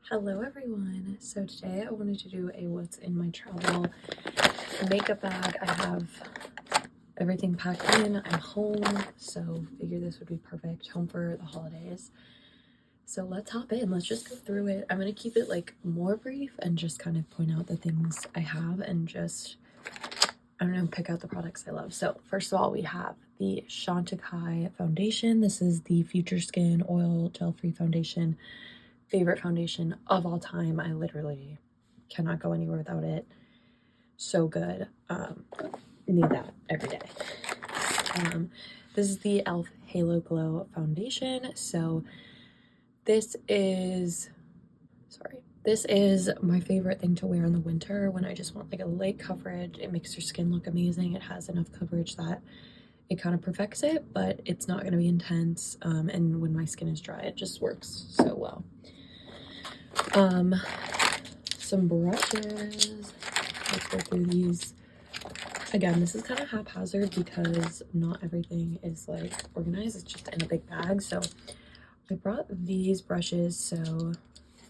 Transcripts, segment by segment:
Hello everyone. So today I wanted to do a what's in my travel makeup bag. I have everything packed in. I'm home, so figured this would be perfect. Home for the holidays. So let's hop in. Let's just go through it. I'm going to keep it like more brief and just kind of point out the things I have and just, I don't know, pick out the products I love. So first of all, we have the Chantecaille foundation. This is the Future Skin Oil Gel Free Foundation. Favorite foundation of all time. I literally cannot go anywhere without it. So good. Need that every day. This is the e.l.f. Halo Glow foundation. So this is my favorite thing to wear in the winter when I just want like a light coverage. It makes your skin look amazing. It has enough coverage that it kind of perfects it, but it's not going to be intense. And when my skin is dry, it just works so well. Some brushes. Let's go through these. Again, this is kind of haphazard because not everything is like organized. It's just in a big bag. So I brought these brushes. So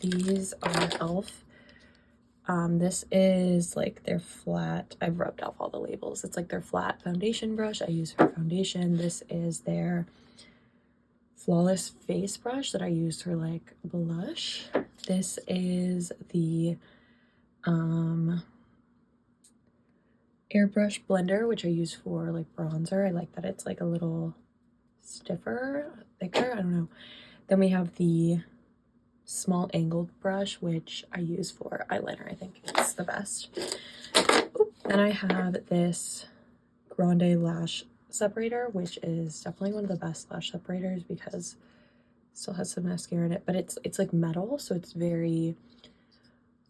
these are e.l.f. This is like their flat. I've rubbed off all the labels. It's like their flat foundation brush I use for foundation. This is their flawless face brush that I use for like blush. This is the airbrush blender, which I use for like bronzer. I like that it's like a little stiffer, thicker, I don't know. Then we have the small angled brush, which I use for eyeliner. I think it's the best. Then I have this Grande lash separator, which is definitely one of the best lash separators because it still has some mascara in it, but it's like metal, so it's very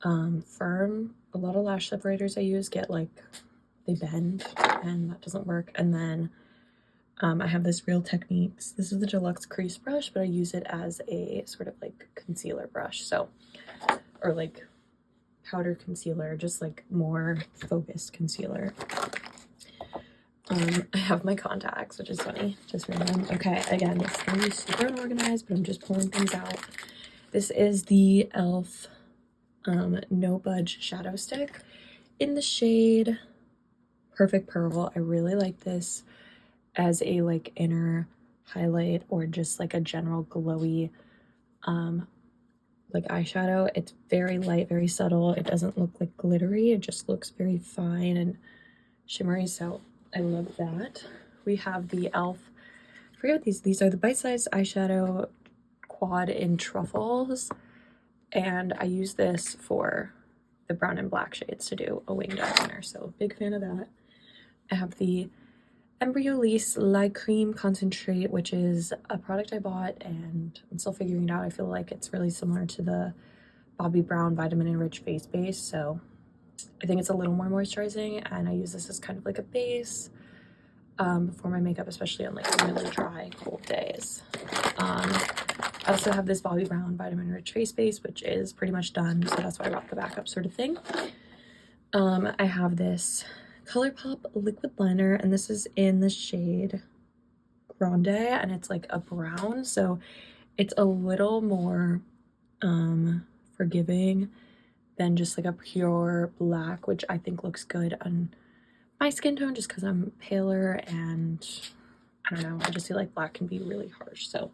firm. A lot of lash separators I use get like, they bend, and that doesn't work. And then I have this Real Techniques. This is the deluxe crease brush, but I use it as a sort of like concealer brush. So, or like powder concealer, just like more focused concealer. I have my contacts, which is funny, just random. Okay, again, it's gonna be super unorganized, but I'm just pulling things out. This is the e.l.f. No Budge Shadow Stick in the shade Perfect Pearl. I really like this as a like inner highlight or just like a general glowy like eyeshadow. It's very light, very subtle. It doesn't look like glittery. It just looks very fine and shimmery, so I love that. We have the e.l.f. I forget what these are the bite-sized eyeshadow quad in truffles, and I use this for the brown and black shades to do a winged eyeliner, so big fan of that. I have the Embryolisse Light Cream Concentrate, which is a product I bought and I'm still figuring it out. I feel like it's really similar to the Bobbi Brown Vitamin Enriched Face Base, so I think it's a little more moisturizing, and I use this as kind of like a base before my makeup, especially on like really dry, cold days. I also have this Bobbi Brown Vitamin Enriched Face Base, which is pretty much done, so that's why I brought the backup sort of thing. I have this ColourPop liquid liner, and this is in the shade Grande, and it's like a brown, so it's a little more forgiving than just like a pure black, which I think looks good on my skin tone just because I'm paler, and I don't know, I just feel like black can be really harsh. So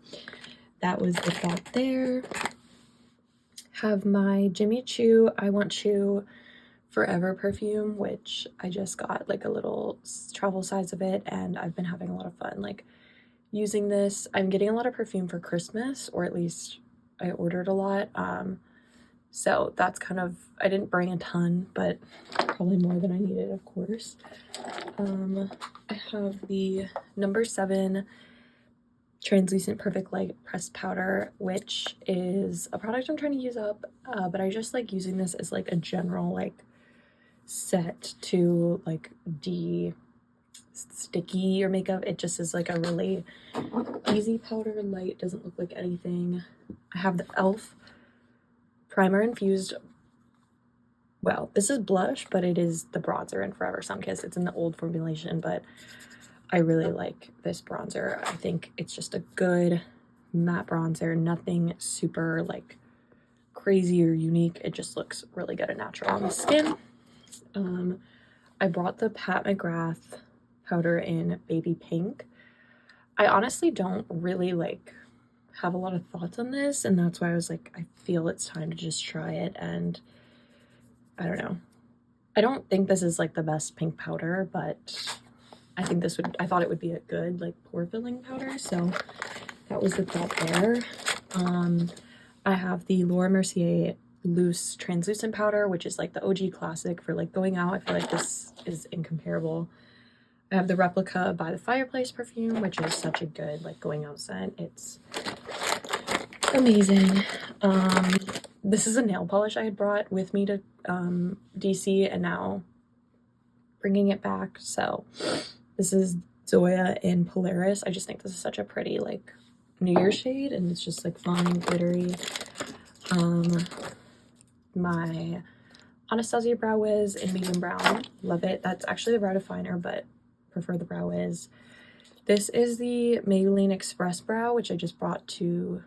that was the thought there. Have my Jimmy Choo I Want Choo Forever perfume, which I just got like a little travel size of it, and I've been having a lot of fun like using this. I'm getting a lot of perfume for Christmas, or at least I ordered a lot. So that's kind of, I didn't bring a ton, but probably more than I needed, of course. I have the No. 7 Translucent Perfect Light Pressed Powder, which is a product I'm trying to use up, but I just like using this as like a general like set to like de-sticky your makeup. It just is like a really easy powder, light, doesn't look like anything. I have the e.l.f. Primer Infused, well, this is blush, but it is the bronzer in Forever Sunkiss. It's in the old formulation, but I really like this bronzer. I think it's just a good matte bronzer, nothing super like crazy or unique. It just looks really good and natural on the skin. I brought the Pat McGrath powder in baby pink. I honestly don't really like have a lot of thoughts on this, and that's why I was like, I feel it's time to just try it. And I don't know, I don't think this is like the best pink powder, but I think I thought it would be a good like pore filling powder, so that was the thought there. I have the Laura Mercier loose translucent powder, which is like the OG classic for like going out. I feel like this is incomparable. I have the Replica by the Fireplace perfume, which is such a good like going out scent. It's amazing. This is a nail polish I had brought with me to DC, and now bringing it back. So this is Zoya in Polaris. I just think this is such a pretty like New Year's shade, and it's just like fun and glittery. My Anastasia Brow Wiz in medium brown, love it. That's actually the brow definer, but prefer the Brow Wiz. This is the Maybelline Express Brow, which I just brought to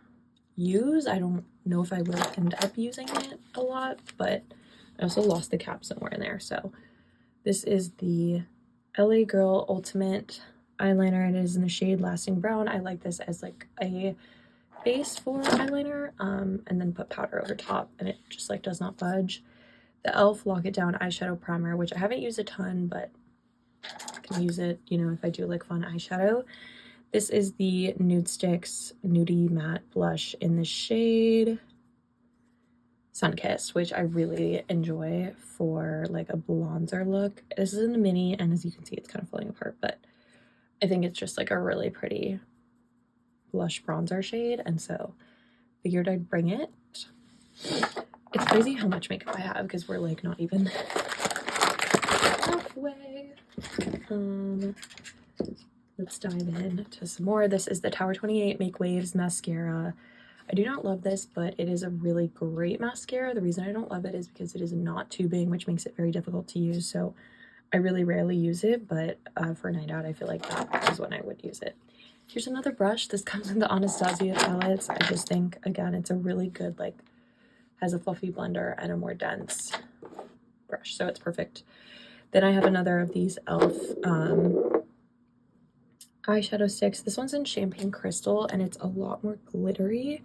use. I don't know if I will end up using it a lot, but I also lost the cap somewhere in there. So this is the LA Girl Ultimate eyeliner. It is in the shade Lasting Brown. I like this as like a base for eyeliner, and then put powder over top, and it just like does not budge. The e.l.f. Lock It Down eyeshadow primer, which I haven't used a ton, but I can use it, you know, if I do like fun eyeshadow. This is the Nudestix Nudie Matte Blush in the shade Sunkissed, which I really enjoy for like a bronzer look. This is in the mini, and as you can see, it's kind of falling apart, but I think it's just like a really pretty blush bronzer shade, and so figured I'd bring it. It's crazy how much makeup I have because we're like not even halfway. Let's dive in to some more. This is the Tower 28 Make Waves mascara. I do not love this, but it is a really great mascara. The reason I don't love it is because it is not tubing, which makes it very difficult to use, so I really rarely use it, but for a night out, I feel like that is when I would use it. Here's another brush. This comes in the Anastasia palettes. I just think, again, it's a really good, like, has a fluffy blender and a more dense brush, so it's perfect. Then I have another of these e.l.f. Eyeshadow sticks. This one's in Champagne Crystal, and it's a lot more glittery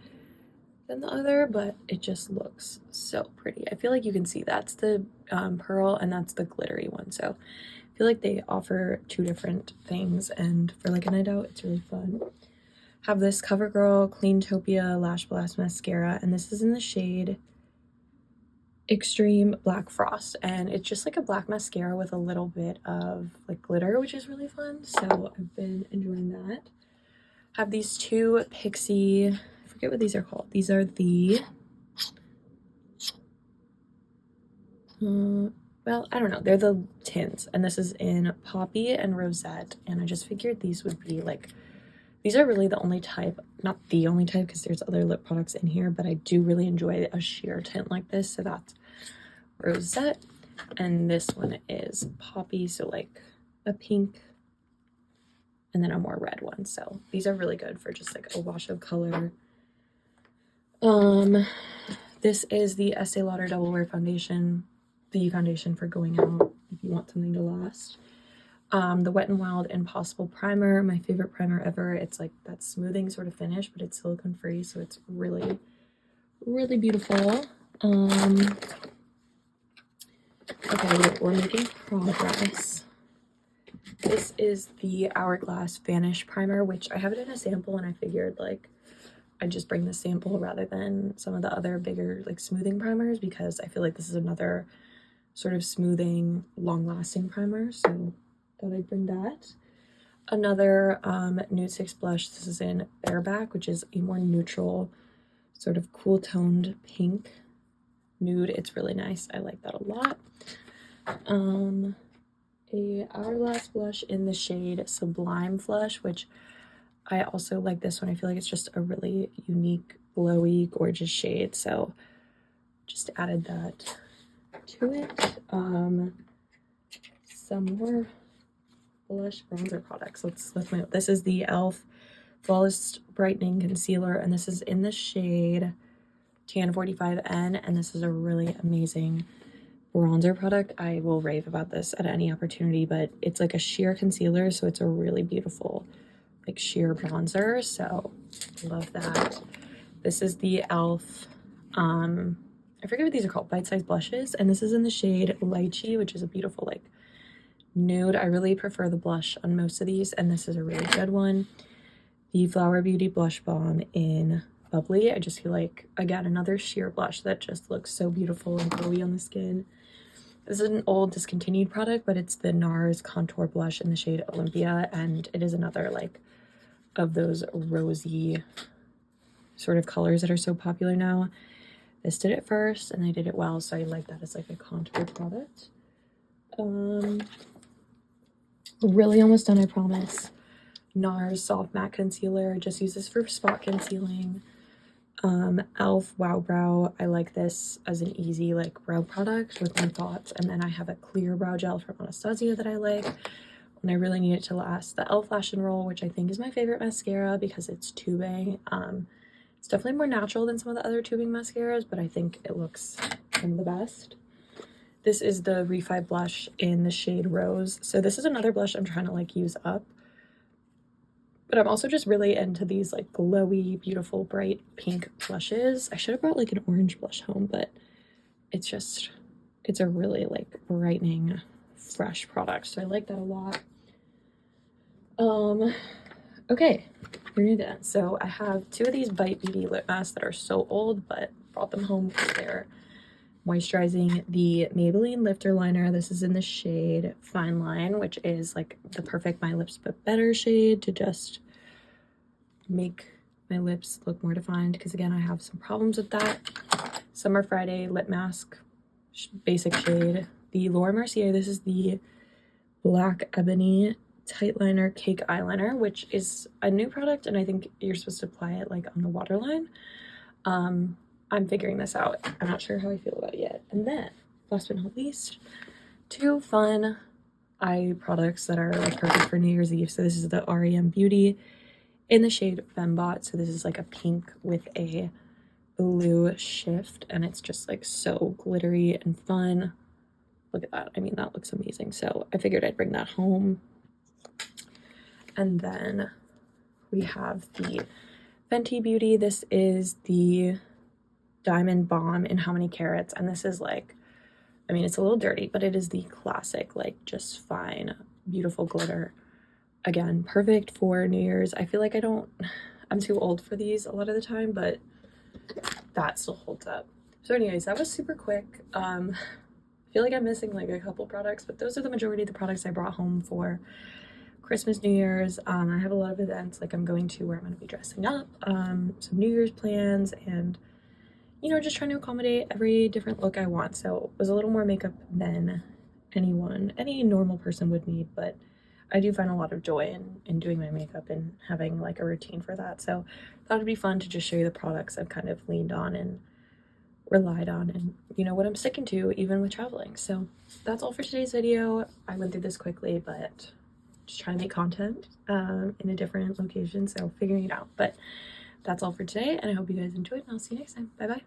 than the other, but it just looks so pretty. I feel like you can see that's the pearl and that's the glittery one, so I feel like they offer two different things, and for like a night out, it's really fun. Have this CoverGirl Cleantopia Lash Blast Mascara, and this is in the shade Extreme Black Frost, and it's just like a black mascara with a little bit of like glitter, which is really fun, so I've been enjoying that. Have these two Pixi, I forget what these are called. These are the well, I don't know, they're the tints, and this is in Poppy and Rosette, and I just figured these would be like, these are really the only type, not the only type because there's other lip products in here, but I do really enjoy a sheer tint like this, so that's Rosette, and this one is Poppy, so like a pink and then a more red one, so these are really good for just like a wash of color. This is the Estee Lauder Double Wear Foundation, the foundation for going out if you want something to last. The Wet n Wild Impossible Primer, my favorite primer ever. It's like that smoothing sort of finish, but it's silicone free, so it's really, really beautiful. Okay, we're making progress. This is the Hourglass Vanish Primer, which I have it in a sample, and I figured like I'd just bring the sample rather than some of the other bigger like smoothing primers, because I feel like this is another sort of smoothing, long-lasting primer, so thought I'd bring that. Another Nudestix blush. This is in Bareback, which is a more neutral, sort of cool-toned pink nude. It's really nice. I like that a lot. A Hourglass blush in the shade Sublime Flush, which I also like this one. I feel like it's just a really unique, glowy, gorgeous shade, so just added that to it. Some more blush bronzer products. Let's move. This is the e.l.f. Flawless Brightening Concealer, and this is in the shade Tan 45N, and this is a really amazing bronzer product. I will rave about this at any opportunity, but it's like a sheer concealer, so it's a really beautiful like sheer bronzer, so love that. This is the e.l.f. I forget what these are called, bite-sized blushes, and this is in the shade Lychee, which is a beautiful like nude. I really prefer the blush on most of these, and this is a really good one. The Flower Beauty Blush Balm in Bubbly. I just feel like, again, another sheer blush that just looks so beautiful and glowy on the skin. This is an old discontinued product, but it's the NARS Contour Blush in the shade Olympia, and it is another like of those rosy sort of colors that are so popular now. This did it first, and they did it well, so I like that as like a contour product. Really almost done, I promise. NARS Soft Matte Concealer. I just use this for spot concealing. e.l.f. Wow Brow. I like this as an easy like brow product with my thoughts. And then I have a clear brow gel from Anastasia that I like when I really need it to last. The e.l.f. Lash and Roll, which I think is my favorite mascara because it's tubing. It's definitely more natural than some of the other tubing mascaras, but I think it looks some of the best. This is the Refi blush in the shade Rose. So this is another blush I'm trying to like use up. But I'm also just really into these like glowy, beautiful, bright pink blushes. I should have brought like an orange blush home, but it's a really like brightening, fresh product. So I like that a lot. Okay, we're gonna do that. So I have two of these Bite Beauty lip masks that are so old, but brought them home because they're moisturizing. The Maybelline Lifter Liner. This is in the shade Fine Line, which is like the perfect My Lips But Better shade to just make my lips look more defined, because again, I have some problems with that. Summer Friday lip mask, basic shade. The Laura Mercier. This is the Black Ebony Tight Liner Cake Eyeliner, which is a new product, and I think you're supposed to apply it like on the waterline. I'm figuring this out. I'm not sure how I feel about it yet. And then, last but not least, two fun eye products that are like perfect for New Year's Eve. So this is the REM Beauty in the shade Fembot. So this is like a pink with a blue shift, and it's just like so glittery and fun. Look at that. I mean, that looks amazing. So I figured I'd bring that home. And then we have the Fenty Beauty. This is the Diamond Bomb in How Many Carats, and this is like, I mean, it's a little dirty, but it is the classic like just fine beautiful glitter. Again, perfect for New Year's. I feel like I'm too old for these a lot of the time, but that still holds up. So anyways, that was super quick. I feel like I'm missing like a couple products, but those are the majority of the products I brought home for Christmas, New Year's. I have a lot of events like I'm going to where I'm going to be dressing up, some New Year's plans, and you know, just trying to accommodate every different look I want. So it was a little more makeup than any normal person would need, but I do find a lot of joy in doing my makeup and having like a routine for that. So I thought it'd be fun to just show you the products I've kind of leaned on and relied on, and you know what I'm sticking to even with traveling. So that's all for today's video. I went through this quickly, but just trying to make content in a different location, so figuring it out. But that's all for today, and I hope you guys enjoyed, and I'll see you next time. Bye bye.